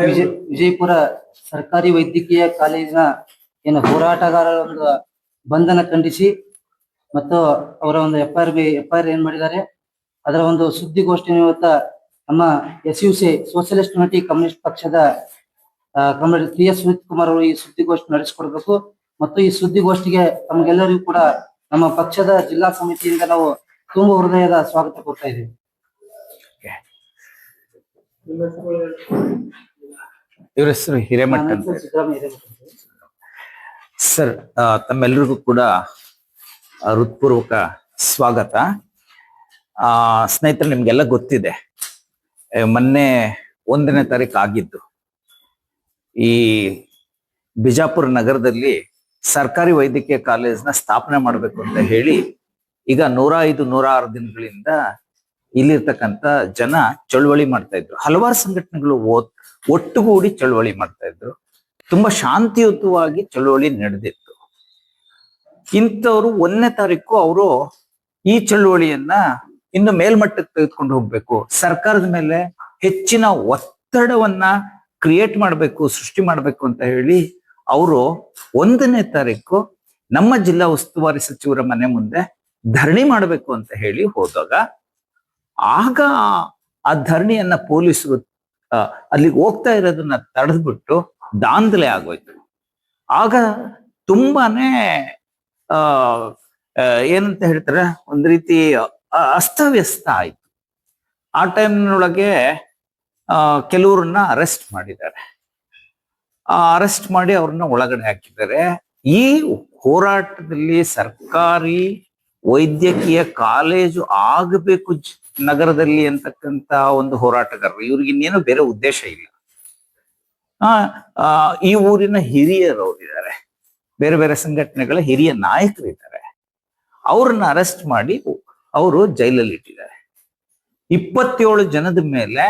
ವಿಜಯಪುರ ಸರ್ಕಾರಿ ವೈದ್ಯಕೀಯ ಕಾಲೇಜಿನ ಏನು ಹೋರಾಟಗಾರರ ಒಂದು ಬಂಧನ ಖಂಡಿಸಿ ಮತ್ತು ಅವರ ಒಂದು ಎಫ್ಐಆರ್ ಏನ್ ಮಾಡಿದ್ದಾರೆ ಅದರ ಒಂದು ಸುದ್ದಿಗೋಷ್ಠಿಯನ್ನು ಇವತ್ತ ನಮ್ಮ SUC ಸೋಷಿಯಲಿಸ್ಟ್ ಯುನಿಟಿ ಕಮ್ಯುನಿಸ್ಟ್ ಪಕ್ಷದ ಕಮ್ಯುನಿಸ್ಟ್ PS ಸುನೀತ್ ಕುಮಾರ್ ಅವರು ಈ ಸುದ್ದಿಗೋಷ್ಠಿ ನಡೆಸಿಕೊಡ್ಬೇಕು ಮತ್ತು ಈ ಸುದ್ದಿಗೋಷ್ಠಿಗೆ ತಮಗೆಲ್ಲರಿಗೂ ಕೂಡ ನಮ್ಮ ಪಕ್ಷದ ಜಿಲ್ಲಾ ಸಮಿತಿಯಿಂದ ನಾವು ತುಂಬ ಹೃದಯದ ಸ್ವಾಗತ ಕೊಡ್ತಾ ಇದ್ದೀವಿ. ಇವರ ಹೆಸರು ಹಿರೇಮಠ ಅಂತ. ಸರ್, ತಮ್ಮೆಲ್ಲರಿಗೂ ಕೂಡ ಹೃತ್ಪೂರ್ವಕ ಸ್ವಾಗತ. ಸ್ನೇಹಿತರೆ, ನಿಮ್ಗೆಲ್ಲ ಗೊತ್ತಿದೆ, ಮೊನ್ನೆ 1ನೇ ತಾರೀಕು ಆಗಿದ್ದು ಈ ಬಿಜಾಪುರ ನಗರದಲ್ಲಿ ಸರ್ಕಾರಿ ವೈದ್ಯಕೀಯ ಕಾಲೇಜ್ನ ಸ್ಥಾಪನೆ ಮಾಡಬೇಕು ಅಂತ ಹೇಳಿ ಈಗ 105-106 ದಿನಗಳಿಂದ ಇಲ್ಲಿರ್ತಕ್ಕಂಥ ಜನ ಚಳುವಳಿ ಮಾಡ್ತಾ ಇದ್ರು. ಹಲವಾರು ಸಂಘಟನೆಗಳು ಒಟ್ಟುಗೂಡಿ ಚಳುವಳಿ ಮಾಡ್ತಾ ಇದ್ರು. ತುಂಬಾ ಶಾಂತಿಯುತವಾಗಿ ಚಳುವಳಿ ನಡೆದಿತ್ತು. ಇಂಥವ್ರು 1ನೇ ತಾರೀಕು ಅವರು ಈ ಚಳುವಳಿಯನ್ನ ಇನ್ನು ಮೇಲ್ಮಟ್ಟಕ್ಕೆ ತೆಗೆದುಕೊಂಡು ಹೋಗ್ಬೇಕು, ಸರ್ಕಾರದ ಮೇಲೆ ಹೆಚ್ಚಿನ ಒತ್ತಡವನ್ನ ಕ್ರಿಯೇಟ್ ಮಾಡಬೇಕು, ಸೃಷ್ಟಿ ಮಾಡಬೇಕು ಅಂತ ಹೇಳಿ ಅವರು 1ನೇ ತಾರೀಕು ನಮ್ಮ ಜಿಲ್ಲಾ ಉಸ್ತುವಾರಿ ಸಚಿವರ ಮನೆ ಮುಂದೆ ಧರಣಿ ಮಾಡಬೇಕು ಅಂತ ಹೇಳಿ ಹೋದಾಗ ಆಗ ಆ ಧರಣಿಯನ್ನ ಪೊಲೀಸರು ಅಲ್ಲಿಗೆ ಹೋಗ್ತಾ ಇರೋದನ್ನ ತಡೆದ್ಬಿಟ್ಟು ದಾಂಧಲೆ ಆಗೋಯ್ತು. ಆಗ ತುಂಬಾನೇ ಏನಂತ ಹೇಳ್ತಾರೆ, ಒಂದ್ ರೀತಿ ಅಸ್ತವ್ಯಸ್ತ ಆಯ್ತು. ಆ ಟೈಮ್ನೊಳಗೆ ಕೆಲವ್ರನ್ನ ಅರೆಸ್ಟ್ ಮಾಡಿದ್ದಾರೆ. ಅರೆಸ್ಟ್ ಮಾಡಿ ಅವ್ರನ್ನ ಒಳಗಡೆ ಹಾಕಿದ್ದಾರೆ. ಈ ಹೋರಾಟದಲ್ಲಿ ಸರ್ಕಾರಿ ವೈದ್ಯಕೀಯ ಕಾಲೇಜು ಆಗಬೇಕು ನಗರದಲ್ಲಿ ಅಂತಕ್ಕಂತ ಒಂದು ಹೋರಾಟಗಾರರು, ಇವ್ರಿಗೆ ಇನ್ನೇನು ಬೇರೆ ಉದ್ದೇಶ ಇಲ್ಲ. ಈ ಊರಿನ ಹಿರಿಯರವರಿದ್ದಾರೆ, ಬೇರೆ ಬೇರೆ ಸಂಘಟನೆಗಳ ಹಿರಿಯ ನಾಯಕರಿದ್ದಾರೆ. ಅವ್ರನ್ನ ಅರೆಸ್ಟ್ ಮಾಡಿ ಅವರು ಜೈಲಲ್ಲಿ ಇಟ್ಟಿದ್ದಾರೆ. 27 ಜನದ ಮೇಲೆ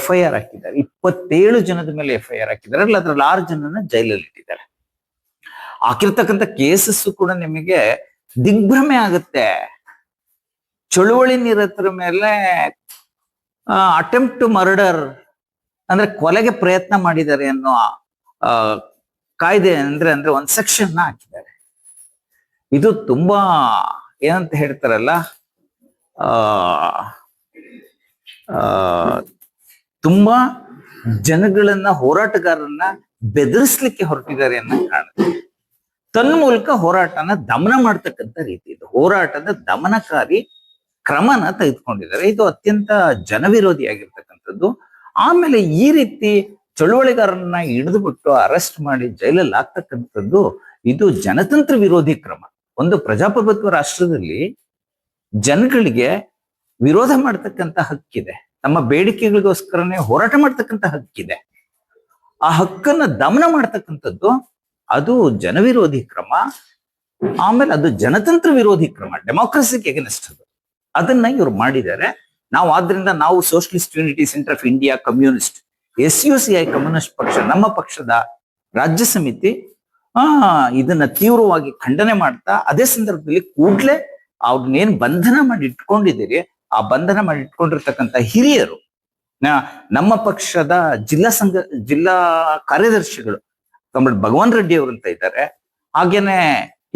FIR ಹಾಕಿದ್ದಾರೆ. 27 ಜನದ ಮೇಲೆ FIR ಹಾಕಿದ್ದಾರೆ. ಅದ್ರಲ್ಲಿ 6 ಜನನ ಜೈಲಲ್ಲಿ ಇಟ್ಟಿದ್ದಾರೆ. ಹಾಕಿರ್ತಕ್ಕಂಥ ಕೇಸಸ್ ಕೂಡ ನಿಮಗೆ ದಿಗ್ಭ್ರಮೆ ಆಗುತ್ತೆ. ಚಳುವಳಿ ನಿರತರ ಮೇಲೆ ಅಟೆಂಪ್ಟ್ ಟು ಮರ್ಡರ್ ಅಂದ್ರೆ ಕೊಲೆಗೆ ಪ್ರಯತ್ನ ಮಾಡಿದ್ದಾರೆ ಅನ್ನೋ ಕಾಯ್ದೆ ಅಂದ್ರೆ ಒಂದು ಸೆಕ್ಷನ್ ಹಾಕಿದ್ದಾರೆ. ಇದು ತುಂಬಾ ಏನಂತ ಹೇಳ್ತಾರಲ್ಲ, ತುಂಬಾ ಜನಗಳನ್ನ, ಹೋರಾಟಗಾರರನ್ನ ಬೆದರಿಸ್ಲಿಕ್ಕೆ ಹೊರಟಿದ್ದಾರೆ ಅನ್ನೋ ಕಾಣುತ್ತೆ. ತನ್ಮೂಲಕ ಹೋರಾಟನ ದಮನ ಮಾಡ್ತಕ್ಕಂಥ ರೀತಿ ಇದು. ಹೋರಾಟದ ದಮನಕಾರಿ ಕ್ರಮನ ತೆಗೆದುಕೊಂಡಿದ್ದಾರೆ. ಇದು ಅತ್ಯಂತ ಜನವಿರೋಧಿಯಾಗಿರ್ತಕ್ಕಂಥದ್ದು. ಆಮೇಲೆ ಈ ರೀತಿ ಚಳುವಳಿಗಾರರನ್ನ ಹಿಡಿದುಬಿಟ್ಟು ಅರೆಸ್ಟ್ ಮಾಡಿ ಜೈಲಲ್ಲಿ ಹಾಕ್ತಕ್ಕಂಥದ್ದು ಇದು ಜನತಂತ್ರ ವಿರೋಧಿ ಕ್ರಮ. ಒಂದು ಪ್ರಜಾಪ್ರಭುತ್ವ ರಾಷ್ಟ್ರದಲ್ಲಿ ಜನಗಳಿಗೆ ವಿರೋಧ ಮಾಡ್ತಕ್ಕಂಥ ಹಕ್ಕಿದೆ, ನಮ್ಮ ಬೇಡಿಕೆಗಳಿಗೋಸ್ಕರನೇ ಹೋರಾಟ ಮಾಡ್ತಕ್ಕಂಥ ಹಕ್ಕಿದೆ. ಆ ಹಕ್ಕನ್ನ ದಮನ ಮಾಡ್ತಕ್ಕಂಥದ್ದು ಅದು ಜನವಿರೋಧಿ ಕ್ರಮ. ಆಮೇಲೆ ಅದು ಜನತಂತ್ರ ವಿರೋಧಿ ಕ್ರಮ, ಡೆಮೋಕ್ರಸಿಗೆ ಎಗನೆಸ್ಟ್ ಅದು. ಅದನ್ನ ಇವ್ರು ಮಾಡಿದ್ದಾರೆ. ಆದ್ರಿಂದ ನಾವು socialist unity centre of India communist, SUCI communist ಪಕ್ಷ, ನಮ್ಮ ಪಕ್ಷದ ರಾಜ್ಯ ಸಮಿತಿ ಇದನ್ನ ತೀವ್ರವಾಗಿ ಖಂಡನೆ ಮಾಡ್ತಾ, ಅದೇ ಸಂದರ್ಭದಲ್ಲಿ ಕೂಡ್ಲೆ ಅವ್ರನ್ನೇನ್ ಬಂಧನ ಮಾಡಿ ಇಟ್ಕೊಂಡಿದ್ದೀರಿ, ಆ ಬಂಧನ ಮಾಡಿ ಇಟ್ಕೊಂಡಿರ್ತಕ್ಕಂಥ ಹಿರಿಯರು, ನಮ್ಮ ಪಕ್ಷದ ಜಿಲ್ಲಾ ಕಾರ್ಯದರ್ಶಿಗಳು ಕಮಲ್ ಭಗವಾನ್ ರೆಡ್ಡಿ ಅವರಂತ ಇದ್ದಾರೆ. ಹಾಗೇನೆ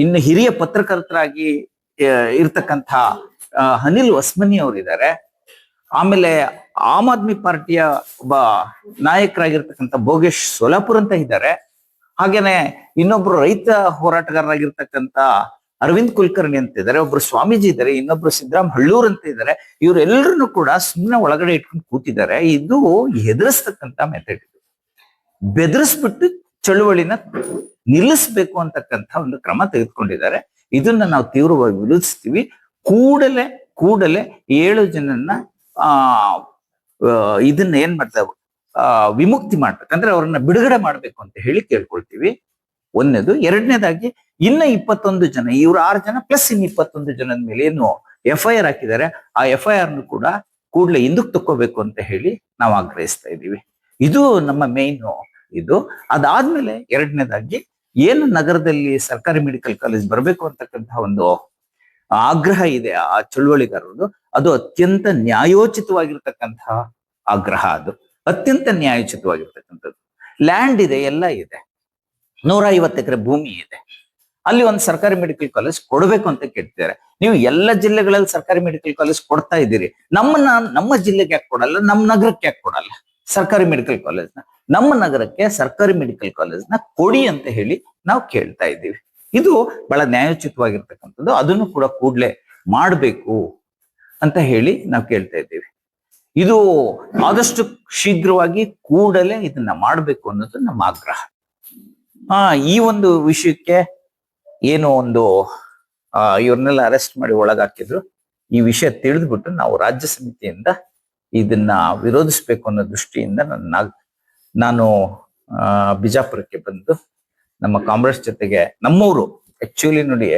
ಇನ್ನು ಹಿರಿಯ ಪತ್ರಕರ್ತರಾಗಿ ಇರ್ತಕ್ಕಂಥ ಅನಿಲ್ ವಸ್ಮನಿ ಅವರಿದ್ದಾರೆ. ಆಮೇಲೆ ಆಮ್ ಆದ್ಮಿ ಪಾರ್ಟಿಯ ಒಬ್ಬ ನಾಯಕರಾಗಿರ್ತಕ್ಕಂಥ ಭೋಗೇಶ್ ಸೋಲಾಪುರ್ ಅಂತ ಇದ್ದಾರೆ. ಹಾಗೇನೆ ಇನ್ನೊಬ್ರು ರೈತ ಹೋರಾಟಗಾರರಾಗಿರ್ತಕ್ಕಂಥ ಅರವಿಂದ್ ಕುಲಕರ್ಣಿ ಅಂತ ಇದ್ದಾರೆ. ಒಬ್ರು ಸ್ವಾಮೀಜಿ ಇದ್ದಾರೆ, ಇನ್ನೊಬ್ರು ಸಿದ್ದರಾಮ್ ಹಳ್ಳೂರ್ ಅಂತ ಇದ್ದಾರೆ. ಇವರೆಲ್ಲರನ್ನು ಕೂಡ ಸುಮ್ಮನೆ ಒಳಗಡೆ ಇಟ್ಕೊಂಡು ಕೂತಿದ್ದಾರೆ. ಇದು ಹೆದರಿಸ್ತಕ್ಕಂಥ ಮೆಥಡ್. ಇದು ಬೆದರಿಸ್ಬಿಟ್ಟು ಚಳುವಳಿನ ನಿಲ್ಲಿಸ್ಬೇಕು ಅಂತಕ್ಕಂಥ ಒಂದು ಕ್ರಮ ತೆಗೆದುಕೊಂಡಿದ್ದಾರೆ. ಇದನ್ನ ನಾವು ತೀವ್ರವಾಗಿ ವಿರೋಧಿಸ್ತೀವಿ. ಕೂಡಲೇ 7 ಜನನ್ನ ಇದನ್ನ ಏನ್ ಮಾಡ್ತಾವೆ, ವಿಮುಕ್ತಿ ಮಾಡ್ಬೇಕಂದ್ರೆ ಅವ್ರನ್ನ ಬಿಡುಗಡೆ ಮಾಡ್ಬೇಕು ಅಂತ ಹೇಳಿ ಕೇಳ್ಕೊಳ್ತೀವಿ. ಒಂದನೇದು. ಎರಡನೇದಾಗಿ ಇನ್ನ 21 ಜನ, ಇವ್ರು 6 ಜನ ಪ್ಲಸ್ ಇನ್ನು 21 ಜನದ ಮೇಲೆ ಏನು FIR ಹಾಕಿದ್ದಾರೆ, ಆ FIR ಕೂಡ ಕೂಡಲೇ ಹಿಂದಕ್ಕೆ ತಕ್ಕೋಬೇಕು ಅಂತ ಹೇಳಿ ನಾವು ಆಗ್ರಹಿಸ್ತಾ ಇದ್ದೀವಿ. ಇದು ನಮ್ಮ ಮೇನ್ ಇದು. ಅದಾದ್ಮೇಲೆ ಎರಡನೇದಾಗಿ ಏನು ನಗರದಲ್ಲಿ ಸರ್ಕಾರಿ ಮೆಡಿಕಲ್ ಕಾಲೇಜ್ ಬರಬೇಕು ಅಂತಕ್ಕಂತಹ ಒಂದು ಆಗ್ರಹ ಇದೆ ಆ ಚಳುವಳಿಗಾರರದು, ಅದು ಅತ್ಯಂತ ನ್ಯಾಯೋಚಿತವಾಗಿರ್ತಕ್ಕಂತಹ ಆಗ್ರಹ ಅದು. ಅತ್ಯಂತ ನ್ಯಾಯೋಚಿತವಾಗಿರ್ತಕ್ಕಂಥದ್ದು. ಲ್ಯಾಂಡ್ ಇದೆ, ಎಲ್ಲ ಇದೆ, 150 ಎಕರೆ ಭೂಮಿ ಇದೆ. ಅಲ್ಲಿ ಒಂದು ಸರ್ಕಾರಿ ಮೆಡಿಕಲ್ ಕಾಲೇಜ್ ಕೊಡಬೇಕು ಅಂತ ಕೇಳ್ತಿದ್ದಾರೆ. ನೀವು ಎಲ್ಲ ಜಿಲ್ಲೆಗಳಲ್ಲಿ ಸರ್ಕಾರಿ ಮೆಡಿಕಲ್ ಕಾಲೇಜ್ ಕೊಡ್ತಾ ಇದ್ದೀರಿ, ನಮ್ಮ ಜಿಲ್ಲೆಗೆ ಯಾಕೆ ಕೊಡಲ್ಲ, ನಮ್ಮ ನಗರಕ್ಕೆ ಯಾಕೆ ಕೊಡಲ್ಲ ಸರ್ಕಾರಿ ಮೆಡಿಕಲ್ ಕಾಲೇಜ್ನ? ನಮ್ಮ ನಗರಕ್ಕೆ ಸರ್ಕಾರಿ ಮೆಡಿಕಲ್ ಕಾಲೇಜ್ನ ಕೊಡಿ ಅಂತ ಹೇಳಿ ನಾವು ಕೇಳ್ತಾ ಇದ್ದೀವಿ. ಇದು ಬಹಳ ನ್ಯಾಯೋಚಿತವಾಗಿರ್ತಕ್ಕಂಥದ್ದು. ಅದನ್ನು ಕೂಡ ಕೂಡಲೇ ಮಾಡಬೇಕು ಅಂತ ಹೇಳಿ ನಾವು ಕೇಳ್ತಾ ಇದ್ದೀವಿ. ಇದು ಆದಷ್ಟು ಶೀಘ್ರವಾಗಿ ಕೂಡಲೇ ಇದನ್ನ ಮಾಡಬೇಕು ಅನ್ನೋದು ನಮ್ಮ ಆಗ್ರಹ. ಈ ಒಂದು ವಿಷಯಕ್ಕೆ ಏನು ಒಂದು ಇವ್ರನ್ನೆಲ್ಲ ಅರೆಸ್ಟ್ ಮಾಡಿ ಒಳಗಾಕಿದ್ರು, ಈ ವಿಷಯ ತಿಳಿದ್ಬಿಟ್ಟು ನಾವು ರಾಜ್ಯ ಸಮಿತಿಯಿಂದ ಇದನ್ನ ವಿರೋಧಿಸ್ಬೇಕು ಅನ್ನೋ ದೃಷ್ಟಿಯಿಂದ ನಾನು ಬಿಜಾಪುರಕ್ಕೆ ಬಂದು ನಮ್ಮ ಕಾಂಗ್ರೆಸ್ ಜೊತೆಗೆ, ನಮ್ಮವರು ಆಕ್ಚುಲಿ ನೋಡಿ,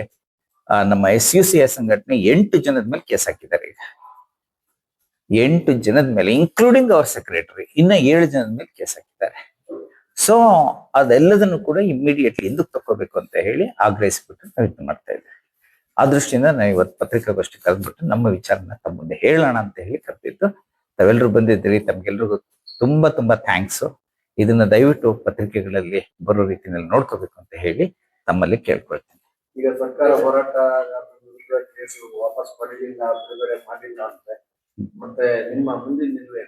ನಮ್ಮ SUCI ಸಂಘಟನೆ 8 ಜನದ ಮೇಲೆ ಕೇಸ್ ಹಾಕಿದ್ದಾರೆ. ಈಗ 8 ಜನದ ಮೇಲೆ, ಇನ್ಕ್ಲೂಡಿಂಗ್ ಅವರ್ ಸೆಕ್ರೆಟರಿ, ಇನ್ನ 7 ಜನದ ಮೇಲೆ ಕೇಸ್ ಹಾಕಿದ್ದಾರೆ. ಸೊ ಅದೆಲ್ಲದನ್ನು ಕೂಡ ಇಮಿಡಿಯೇಟ್ಲಿ ಹಿಂದಕ್ಕೆ ತಗೋಬೇಕು ಅಂತ ಹೇಳಿ ಆಗ್ರಹಿಸ್ಬಿಟ್ಟು ನಾವು ಇದು ಮಾಡ್ತಾ ಇದ್ದೀವಿ. ಆ ದೃಷ್ಟಿಯಿಂದ ನಾವು ಇವತ್ತು ಪತ್ರಿಕಾಗೋಷ್ಠಿ ಕರೆದ್ಬಿಟ್ಟು ನಮ್ಮ ವಿಚಾರನ ತಮ್ಮ ಮುಂದೆ ಹೇಳೋಣ ಅಂತ ಹೇಳಿ ಕರೆದಿದ್ದು. ತಾವೆಲ್ಲರೂ ಬಂದಿದ್ದೀರಿ, ತಮ್ಗೆಲ್ರಿಗೂ ತುಂಬಾ ತುಂಬಾ ಥ್ಯಾಂಕ್ಸ್. ಇದನ್ನ ದಯವಿಟ್ಟು ಪತ್ರಿಕೆಗಳಲ್ಲಿ ಬರೋ ರೀತಿಯಲ್ಲಿ ನೋಡ್ಕೋಬೇಕು ಅಂತ ಹೇಳಿ ತಮ್ಮಲ್ಲಿ ಕೇಳ್ಕೊಳ್ತೀನಿ. ಈಗ ಸರ್ಕಾರ ಹೋರಾಟ ಕೇಸು ವಾಪಸ್ ಪಡೆದಿಲ್ಲ, ಬಿಡುಗಡೆ ಮಾಡಿಲ್ಲ ಅಂದ್ರೆ ಮತ್ತೆ ನಿಮ್ಮ ಮುಂದಿನ ನಿಲುವೆ?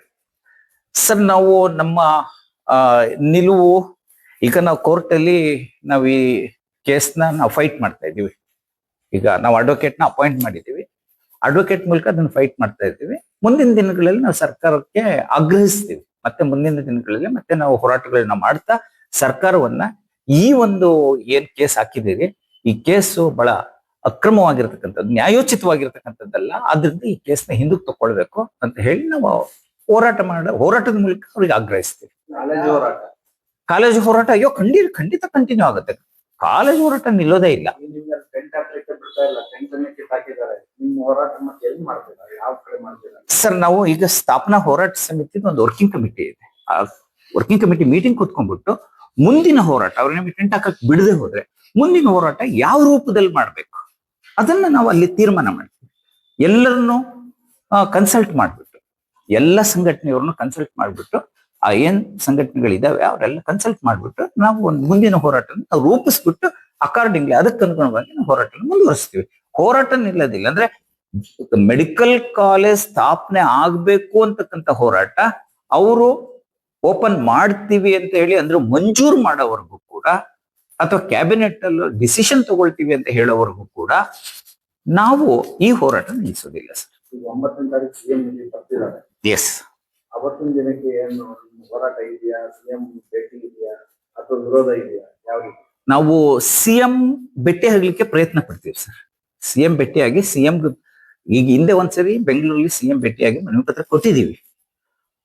ಸರ್, ನಾವು ನಮ್ಮ ನಿಲುವು, ಈಗ ನಾವು ಕೋರ್ಟಲ್ಲಿ ನಾವು ಈ ಕೇಸ್ನ ನಾವು ಫೈಟ್ ಮಾಡ್ತಾ ಇದ್ದೀವಿ. ಈಗ ನಾವು ಅಡ್ವೊಕೇಟ್ನ ಅಪಾಯಿಂಟ್ ಮಾಡಿದ್ದೀವಿ, ಅಡ್ವೊಕೇಟ್ ಮೂಲಕ ಅದನ್ನ ಫೈಟ್ ಮಾಡ್ತಾ ಇದ್ದೀವಿ. ಮುಂದಿನ ದಿನಗಳಲ್ಲಿ ನಾವು ಸರ್ಕಾರಕ್ಕೆ ಆಗ್ರಹಿಸ್ತೀವಿ, ಮತ್ತೆ ಮುಂದಿನ ದಿನಗಳಲ್ಲಿ ಮತ್ತೆ ನಾವು ಹೋರಾಟಗಳನ್ನ ಮಾಡ್ತಾ ಸರ್ಕಾರವನ್ನ ಈ ಒಂದು ಏನ್ ಕೇಸ್ ಹಾಕಿದ್ದೀರಿ, ಈ ಕೇಸು ಬಹಳ ಅಕ್ರಮವಾಗಿರ್ತಕ್ಕಂಥದ್ದು, ನ್ಯಾಯೋಚಿತವಾಗಿರ್ತಕ್ಕಂಥದ್ದಲ್ಲ. ಆದ್ರಿಂದ ಈ ಕೇಸ್ನ ಹಿಂದಕ್ಕೆ ತಗೊಳ್ಬೇಕು ಅಂತ ಹೇಳಿ ನಾವು ಹೋರಾಟದ ಮೂಲಕ ಅವ್ರಿಗೆ ಆಗ್ರಹಿಸ್ತೀವಿ. ಕಾಲೇಜು ಹೋರಾಟ ಅಯ್ಯೋ ಖಂಡಿತ ಕಂಟಿನ್ಯೂ ಆಗುತ್ತೆ. ಕಾಲೇಜು ಹೋರಾಟ ನಿಲ್ಲೋದೇ ಇಲ್ಲ. ಸರ್, ನಾವು ಈಗ ಸ್ಥಾಪನಾ ಹೋರಾಟ ಸಮಿತಿ ಒಂದು ವರ್ಕಿಂಗ್ ಕಮಿಟಿ ಇದೆ. ಆ ವರ್ಕಿಂಗ್ ಕಮಿಟಿ ಮೀಟಿಂಗ್ ಕೂತ್ಕೊಂಡ್ಬಿಟ್ಟು ಮುಂದಿನ ಹೋರಾಟ, ಅವ್ರ ನಿಮಗೆ ಟೆಂಟ್ ಹಾಕಕ್ ಬಿಡದೆ ಹೋದ್ರೆ ಮುಂದಿನ ಹೋರಾಟ ಯಾವ ರೂಪದಲ್ಲಿ ಮಾಡ್ಬೇಕು ಅದನ್ನ ನಾವು ಅಲ್ಲಿ ತೀರ್ಮಾನ ಮಾಡ್ತೀವಿ. ಎಲ್ಲರನ್ನು ಕನ್ಸಲ್ಟ್ ಮಾಡ್ಬಿಟ್ಟು, ಎಲ್ಲ ಸಂಘಟನೆಯವ್ರನ್ನು ಕನ್ಸಲ್ಟ್ ಮಾಡ್ಬಿಟ್ಟು, ಆ ಏನ್ ಸಂಘಟನೆಗಳಿದಾವೆ ಅವರೆಲ್ಲ ಕನ್ಸಲ್ಟ್ ಮಾಡ್ಬಿಟ್ಟು ನಾವು ಒಂದು ಮುಂದಿನ ಹೋರಾಟ ನಾವು ರೂಪಿಸ್ಬಿಟ್ಟು ಅಕಾರ್ಡಿಂಗ್ಲಿ ಅದಕ್ಕೆ ಅನುಗುಣವಾಗಿ ನಾವು ಹೋರಾಟ ಮುಂದುವರಿಸ್ತೀವಿ. ಹೋರಾಟ ನಿಲ್ಲೋದಿಲ್ಲ. ಅಂದ್ರೆ ಮೆಡಿಕಲ್ ಕಾಲೇಜ್ ಸ್ಥಾಪನೆ ಆಗ್ಬೇಕು ಅಂತಕ್ಕಂಥ ಹೋರಾಟ, ಅವರು ಓಪನ್ ಮಾಡ್ತೀವಿ ಅಂತ ಹೇಳಿ ಅಂದ್ರೆ ಮಂಜೂರು ಮಾಡೋವರೆಗೂ ಕೂಡ, ಅಥವಾ ಕ್ಯಾಬಿನೆಟ್ ಅಲ್ಲಿ ಡಿಸಿಷನ್ ತಗೊಳ್ತೀವಿ ಅಂತ ಹೇಳೋವರೆಗೂ ಕೂಡ ನಾವು ಈ ಹೋರಾಟ ನಿಲ್ಲಿಸೋದಿಲ್ಲ ಸರ್. 9ನೇ ತಾರೀಕು CM ಬರ್ತಿದ್ದಾರೆ. ಎಸ್. ಅವತ್ತಿನ ದಿನಕ್ಕೆ ಏನು ಹೋರಾಟ ಇದೆಯಾ, CM ಭೇಟಿ ಇದೆಯಾ ಅಥವಾ ವಿರೋಧ ಇದೆಯಾ? ಯಾವ ರೀತಿ? ನಾವು CM ಭೇಟಿ ಆಗ್ಲಿಕ್ಕೆ ಪ್ರಯತ್ನ ಪಡ್ತೀವಿ ಸರ್. CM ಭೇಟಿಯಾಗಿ CM ಈಗ ಹಿಂದೆ ಒಂದ್ಸರಿ ಬೆಂಗಳೂರಲ್ಲಿ CM ಭೇಟಿಯಾಗಿ ಮನವಿ ಪತ್ರ ಕೊಟ್ಟಿದ್ದೀವಿ.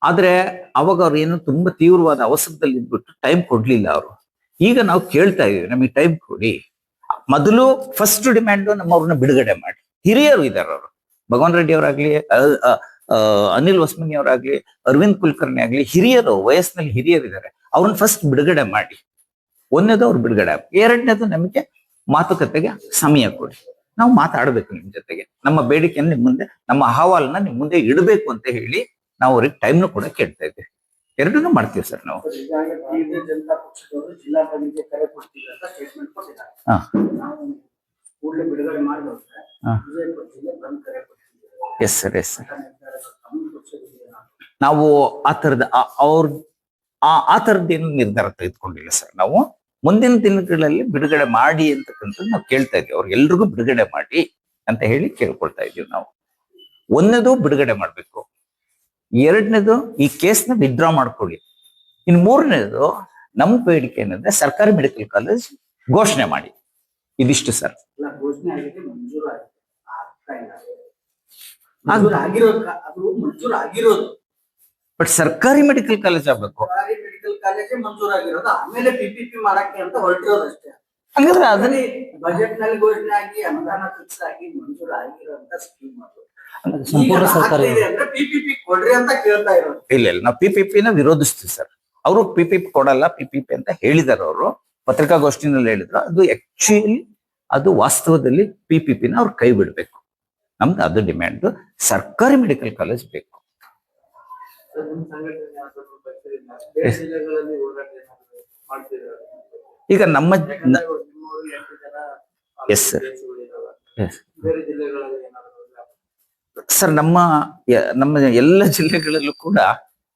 ಆದ್ರೆ ಅವಾಗ ಅವ್ರು ಏನು ತುಂಬಾ ತೀವ್ರವಾದ ಅವಸರದಲ್ಲಿ ಇದ್ಬಿಟ್ಟು ಟೈಮ್ ಕೊಡ್ಲಿಲ್ಲ ಅವರು. ಈಗ ನಾವು ಕೇಳ್ತಾ ಇದೀವಿ, ನಮಗೆ ಟೈಮ್ ಕೊಡಿ. ಮೊದಲು ಫಸ್ಟ್ ಡಿಮ್ಯಾಂಡ್ ನಮ್ಮವ್ರನ್ನ ಬಿಡುಗಡೆ ಮಾಡಿ. ಹಿರಿಯರು ಇದ್ದಾರೆ ಅವರು, ಭಗವಾನ್ ರೆಡ್ಡಿ ಅವರಾಗ್ಲಿ, ಅನಿಲ್ ಹೊಸ್ಮನಿ ಅವರಾಗ್ಲಿ, ಅರವಿಂದ್ ಕುಲಕರ್ಣಿ ಆಗ್ಲಿ, ಹಿರಿಯರು, ವಯಸ್ಸಿನಲ್ಲಿ ಹಿರಿಯರಿದ್ದಾರೆ. ಅವ್ರನ್ನ ಫಸ್ಟ್ ಬಿಡುಗಡೆ ಮಾಡಿ. ಒಂದನೇದು ಅವ್ರು ಬಿಡುಗಡೆ, ಎರಡನೇದು ನಮಗೆ ಮಾತುಕತೆಗೆ ಸಮಯ ಕೊಡಿ, ನಾವು ಮಾತಾಡ್ಬೇಕು ನಿಮ್ ಜೊತೆಗೆ, ನಮ್ಮ ಬೇಡಿಕೆಯನ್ನು ನಿಮ್ ಮುಂದೆ, ನಮ್ಮ ಅಹವಾಲನ್ನ ನಿಮ್ ಮುಂದೆ ಇಡಬೇಕು ಅಂತ ಹೇಳಿ ನಾವು ಅವ್ರಿಗೆ ಟೈಮ್ನು ಕೂಡ ಕೇಳ್ತಾ ಇದ್ದೀವಿ. ಎರಡನ್ನೂ ಮಾಡ್ತೀವಿ ಸರ್ ನಾವು. ಜನತಾ ಪಕ್ಷದವರು ಜಿಲ್ಲಾಧಿಕಾರಿಗೆ ಕರೆ ಕೊಡ್ತೀವಿ ಅಂತ ಸ್ಟೇಟ್ಮೆಂಟ್ ಕೊಟ್ಟಿದ್ದಾರೆ. ನಾವು ಕೂಡಲೇ ಬಿಡುಗಡೆ ಮಾಡಿದ್ರೆ ವಿಜಯಪುರ ಜಿಲ್ಲೆ ಬಂದ್ ಕರೆ ಕೊಡ್ತೀವಿ. Yes sir, yes sir. ನಾವು ಆ ತರದ್ದೇನು ನಿರ್ಧಾರ ತೆಗೆದುಕೊಂಡಿಲ್ಲ ಸರ್. ನಾವು ಮುಂದಿನ ದಿನಗಳಲ್ಲಿ ಬಿಡುಗಡೆ ಮಾಡಿ ಅಂತಕ್ಕಂಥದ್ದು ನಾವು ಕೇಳ್ತಾ ಇದ್ದೀವಿ. ಅವ್ರಿಗೆಲ್ರಿಗೂ ಬಿಡುಗಡೆ ಮಾಡಿ ಅಂತ ಹೇಳಿ ಕೇಳ್ಕೊಳ್ತಾ ಇದ್ದೀವಿ ನಾವು. ಒಂದನೇದು ಬಿಡುಗಡೆ ಮಾಡ್ಬೇಕು, ಎರಡನೇದು ಈ ಕೇಸ್ನ ವಿಡ್ರಾ ಮಾಡ್ಕೊಳ್ಳಿ, ಇನ್ನು ಮೂರನೇದು ನಮ್ಮ ಬೇಡಿಕೆ ಏನಂದ್ರೆ ಸರ್ಕಾರಿ ಮೆಡಿಕಲ್ ಕಾಲೇಜ್ ಘೋಷಣೆ ಮಾಡಿ. ಇದಿಷ್ಟು ಸರ್. ಘೋಷಣೆ ಆಗಿದೆ, ಮಂಜೂರು ಆಗಿರೋದು. ಬಟ್ ಸರ್ಕಾರಿ ಮೆಡಿಕಲ್ ಕಾಲೇಜ್ ಆಗ್ಬೇಕು. ಸರ್ಕಾರಿ ಮೆಡಿಕಲ್ ಕಾಲೇಜೇ ಮಂಜೂರಾಗಿರೋದು, ಆಮೇಲೆ PPP ಮಾಡಕ್ಕೆ ಅಂತ ಹೊರಟಿರೋದು ಅಷ್ಟೇ. ಹಂಗಾದ್ರೆ ಅದನ್ನೇ ಬಜೆಟ್ ನಲ್ಲಿ ಘೋಷಣೆ ಆಗಿ ಅನುದಾನ ಫಿಕ್ಸ್ ಆಗಿ ಮಂಜೂರು ಆಗಿರೋಂತ ಸ್ಕೀಮ್ ಅದು. ಸಂಪೂರ್ಣ ಸರ್ಕಾರಿ ಅಂದ್ರೆ PPP ಕೊಡ್ರಿ ಅಂತ ಕೇಳ್ತಾ ಇರೋದು. ಇಲ್ಲ, ನಾವು PPP ನ ವಿರೋಧಿಸ್ತೀವಿ ಸರ್. ಅವರು PPP ಕೊಡಲ್ಲ, PPP ಅಂತ ಹೇಳಿದಾರೆ ಅವರು, ಪತ್ರಿಕಾಗೋಷ್ಠಿನಲ್ಲಿ ಹೇಳಿದ್ರು. ಅದು ಆಕ್ಚುಲಿ ಅದು ವಾಸ್ತವದಲ್ಲಿ PPP ನ ಅವ್ರು ಕೈ ಬಿಡ್ಬೇಕು. ನಮ್ದು ಅದು ಡಿಮ್ಯಾಂಡ್. ಸರ್ಕಾರಿ ಮೆಡಿಕಲ್ ಕಾಲೇಜ್ ಬೇಕು. ನಿಮ್ ಸಂಘಟನೆ ಯಾವ್ದಾದ್ರು ಬರ್ತಿರಲಿಲ್ಲ ಬೇರೆ ಜಿಲ್ಲೆಗಳಲ್ಲಿ ಹೋರಾಟ ಏನಾದ್ರು ಮಾಡ್ತಿದ್ದಾರೆ ಈಗ ನಮ್ಮ ನಿಮ್ಮೂರಲ್ಲಿ 8 ಜನ Yes, sir. ಕೇಸುಗಳಿದಾವೆ. Yes. ಬೇರೆ ಜಿಲ್ಲೆಗಳಲ್ಲಿ ಏನಾದ್ರು ಸರ್ ನಮ್ಮ ಎಲ್ಲ ಜಿಲ್ಲೆಗಳಲ್ಲೂ ಕೂಡ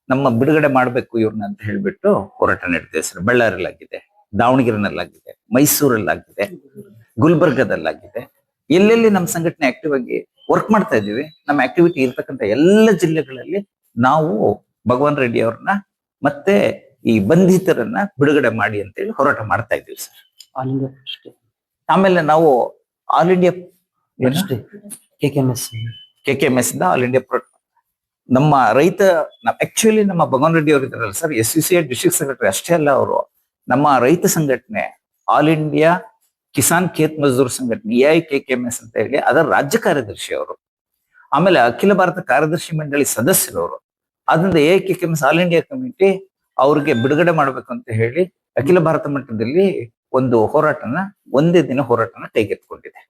ನಮ್ಮ ಬಿಡುಗಡೆ ಮಾಡ್ಬೇಕು ಇವ್ರನ್ನ ಅಂತ ಹೇಳ್ಬಿಟ್ಟು ಹೋರಾಟ ನಡೀತಿದೆ ಸರ್. ಬಳ್ಳಾರಿಯಲ್ಲಾಗಿದೆ, ದಾವಣಗೆರೆನಲ್ಲಾಗಿದೆ, ಮೈಸೂರಲ್ಲಾಗಿದೆ, ಗುಲ್ಬರ್ಗದಲ್ಲಾಗಿದೆ. ಎಲ್ಲೆಲ್ಲಿ ನಮ್ಮ ಸಂಘಟನೆ ಆಕ್ಟಿವ್ ಆಗಿ ವರ್ಕ್ ಮಾಡ್ತಾ ಇದೀವಿ, ನಮ್ಮ ಆಕ್ಟಿವಿಟಿ ಇರ್ತಕ್ಕಂಥ ಎಲ್ಲ ಜಿಲ್ಲೆಗಳಲ್ಲಿ ನಾವು ಭಗವಾನ್ ರೆಡ್ಡಿ ಅವ್ರನ್ನ ಮತ್ತೆ ಈ ಬಂಧಿತರನ್ನ ಬಿಡುಗಡೆ ಮಾಡಿ ಅಂತೇಳಿ ಹೋರಾಟ ಮಾಡ್ತಾ ಇದ್ದೀವಿ ಸರ್. ಆಲ್ ಇಂಡಿಯಾ ಅಷ್ಟೇ. ಆಮೇಲೆ ನಾವು ಆಲ್ ಇಂಡಿಯಾ KKMS. KKMS ಇಂದ ಆಲ್ ಇಂಡಿಯಾ ನಮ್ಮ ರೈತ ಆಕ್ಚುಲಿ ನಮ್ಮ ಭಗವಾನ್ ರೆಡ್ಡಿ ಅವರು ಇದ್ದಾರಲ್ಲ ಸರ್, SUCI ಡಿಸ್ಟ್ರಿಕ್ಟ್ ಸೆಕ್ರೆಟರಿ ಅಷ್ಟೇ ಅಲ್ಲ, ಅವರು ನಮ್ಮ ರೈತ ಸಂಘಟನೆ ಆಲ್ ಇಂಡಿಯಾ ಕಿಸಾನ್ ಖೇತ್ ಮಜ್ದೂರ್ ಸಂಘಟನೆ AIKKMS ಅಂತ ಹೇಳಿ ಅದರ ರಾಜ್ಯ ಕಾರ್ಯದರ್ಶಿ ಅವರು. ಆಮೇಲೆ ಅಖಿಲ ಭಾರತ ಕಾರ್ಯದರ್ಶಿ ಮಂಡಳಿ ಸದಸ್ಯರವರು. ಅದರಿಂದ AIKKMS ಆಲ್ ಇಂಡಿಯಾ ಕಮಿಟಿ ಅವ್ರಿಗೆ ಬಿಡುಗಡೆ ಮಾಡ್ಬೇಕು ಅಂತ ಹೇಳಿ ಅಖಿಲ ಭಾರತ ಮಟ್ಟದಲ್ಲಿ ಒಂದು ಹೋರಾಟನ, ಒಂದೇ ದಿನ ಹೋರಾಟನ ಕೈಗೆತ್ತಿಕೊಂಡಿದೆ.